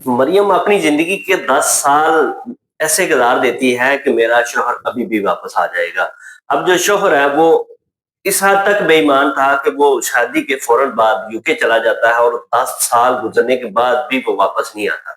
मरियम अपनी ज़िंदगी के 10 साल ऐसे गुज़ार देती है कि मेरा शौहर कभी भी वापस आ जाएगा। अब जो शौहर है वो इस हद तक बेईमान था कि वो शादी के फ़ौरन बाद यूके चला जाता है और 10 साल गुज़रने के बाद भी वो वापस नहीं आता।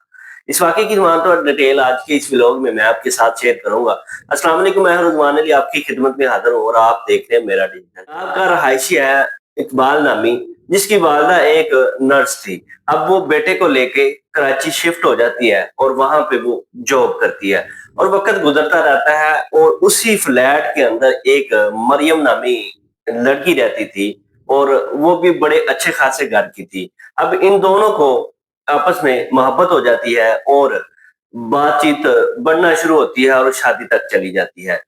इस वाक़ये की तमाम तर डिटेल आज के इस व्लॉग में मैं आपके साथ शेयर करूँगा। अस्सलाम वालेकुम, मैं हूँ रिज़वान अली आपकी खिदमत में हाज़िर हूँ और आप देख रहे हैं मेरा डिजिटल। आपका रहायशी है इकबाल नामी, जिसकी वालिदा एक नर्स थी। अब वो बेटे को लेके कराची शिफ्ट हो जाती है और वहां पे वो जॉब करती है और वक्त गुजरता रहता है और उसी फ्लैट के अंदर एक मरियम नामी लड़की रहती थी और वो भी बड़े अच्छे खासे घर की थी। अब इन दोनों को आपस में मोहब्बत हो जाती है और बातचीत बढ़ना शुरू होती है और शादी तक चली जाती है।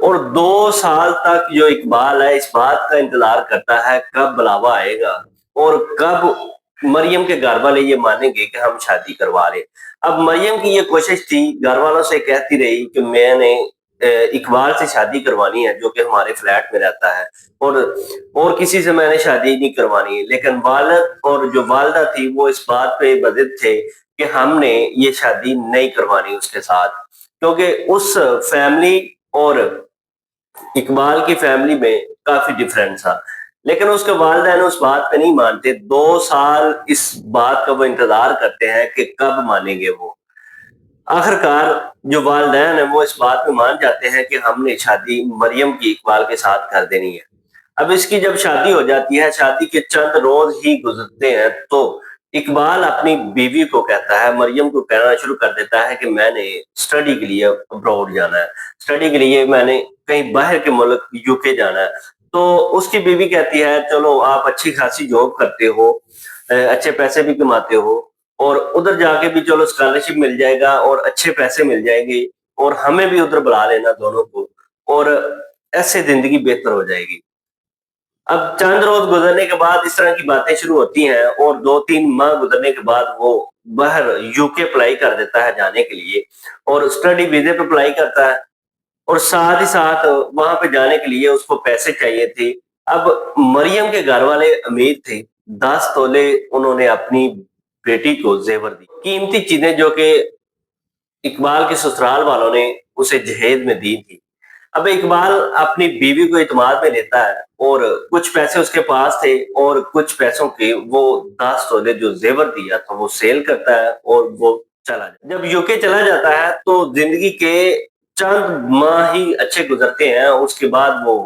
और 2 साल तक जो इकबाल है इस बात का इंतजार करता है कब बुलावा आएगा और कब मरियम के घर वाले ये मानेंगे कि हम शादी करवा रहे। अब मरियम की ये कोशिश थी, घर वालों से कहती रही कि मैंने इकबाल से शादी करवानी है जो कि हमारे फ्लैट में रहता है और किसी से मैंने शादी नहीं करवानी है। लेकिन वालिद और जो वालिदा थी वो इस बात पे बजिद थे कि हमने ये शादी नहीं करवानी उसके साथ, क्योंकि उस फैमिली और इकबाल की फैमिली में काफ़ी डिफरेंस था। लेकिन उसके वालिदैन उस बात पे नहीं मानते, 2 साल इस बात का वो इंतज़ार करते हैं कि कब मानेंगे वो। आखिरकार जो वालिदैन हैं वो इस बात पे मान जाते हैं कि हमने शादी मरियम की इकबाल के साथ कर देनी है। अब इसकी जब शादी हो जाती है, शादी के चंद रोज़ ही गुज़रते हैं तो इकबाल अपनी बीवी को कहता है, मरियम को कहना शुरू कर देता है कि मैंने स्टडी के लिए अब्रॉड जाना है, स्टडी के लिए मैंने कहीं बाहर के मुल्क यूके जाना है। तो उसकी बीवी कहती है चलो आप अच्छी खासी जॉब करते हो, अच्छे पैसे भी कमाते हो और उधर जाके भी चलो स्कॉलरशिप मिल जाएगा और अच्छे पैसे मिल जाएंगे और हमें भी उधर बुला लेना दोनों को और ऐसे ज़िंदगी बेहतर हो जाएगी। अब चंद रोज गुजरने के बाद इस तरह की बातें शुरू होती हैं और 2-3 माह गुजरने के बाद वो बाहर यूके अप्लाई कर देता है जाने के लिए और स्टडी वीज़े पे अप्लाई करता है और साथ ही साथ वहाँ पे जाने के लिए उसको पैसे चाहिए थे। अब मरियम के घर वाले अमीर थे, 10 तोले उन्होंने अपनी बेटी को ज़ेवर दी। कीमती चीज़ें जो कि इकबाल के ससुराल वालों ने उसे जहेज में दी थी। अब इकबाल अपनी बीवी को इत्मीनान में लेता है और कुछ पैसे उसके पास थे और कुछ पैसों के वो 10 तोले जो ज़ेवर दिया था वो सेल करता है और वो चला जाता है। जब यूके चला जाता है तो ज़िंदगी के चंद माह ही अच्छे गुज़रते हैं, उसके बाद वो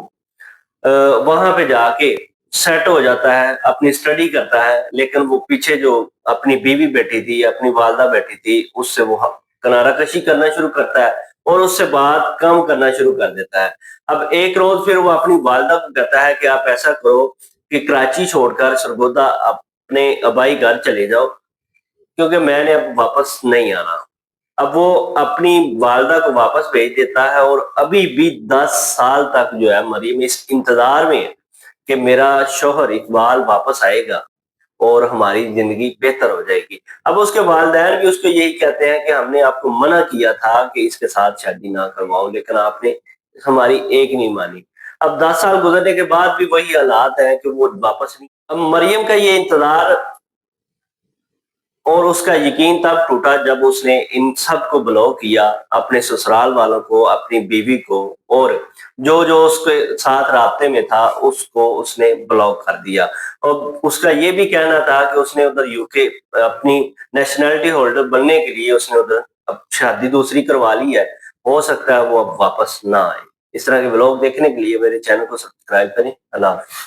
अ, वहाँ पे जाके सेट हो जाता है, अपनी स्टडी करता है, लेकिन वो पीछे जो अपनी बीवी बैठी थी, अपनी वालिदा बैठी थी, उससे वो किनारा कशी करना शुरू करता है और उससे बात कम करना शुरू कर देता है। अब एक रोज़ फिर वो अपनी वालिदा को कहता है कि आप ऐसा करो कि कराची छोड़कर सरगोदा अपने आबाई घर चले जाओ, क्योंकि मैंने अब वापस नहीं आना। अब वो अपनी वालिदा को वापस भेज देता है और अभी भी 10 साल तक जो है मरियम इस इंतज़ार में है कि मेरा शौहर इकबाल वापस आएगा और हमारी ज़िंदगी बेहतर हो जाएगी। अब उसके वालिदैन भी उसको यही कहते हैं कि हमने आपको मना किया था कि इसके साथ शादी ना करवाओ, लेकिन आपने हमारी एक नहीं मानी। अब 10 साल गुज़रने के बाद भी वही हालात हैं कि वो वापस नहीं। अब मरियम का ये इंतज़ार और उसका यकीन तब टूटा जब उसने इन सब को ब्लॉक किया, अपने ससुराल वालों को, अपनी बीवी को और जो-जो उसके साथ राब्ते में था, उसको उसने ब्लॉक कर दिया। और उसका ये भी कहना था कि उसने उधर यूके अपनी नेशनैलिटी होल्डर बनने के लिए उसने उधर अब शादी दूसरी करवा ली है। हो सकता है वो अब वापस ना आए। इस तरह के व्लॉग देखने के लिए मेरे चैनल को सब्सक्राइब करें। अल्लाह हाफ़िज़।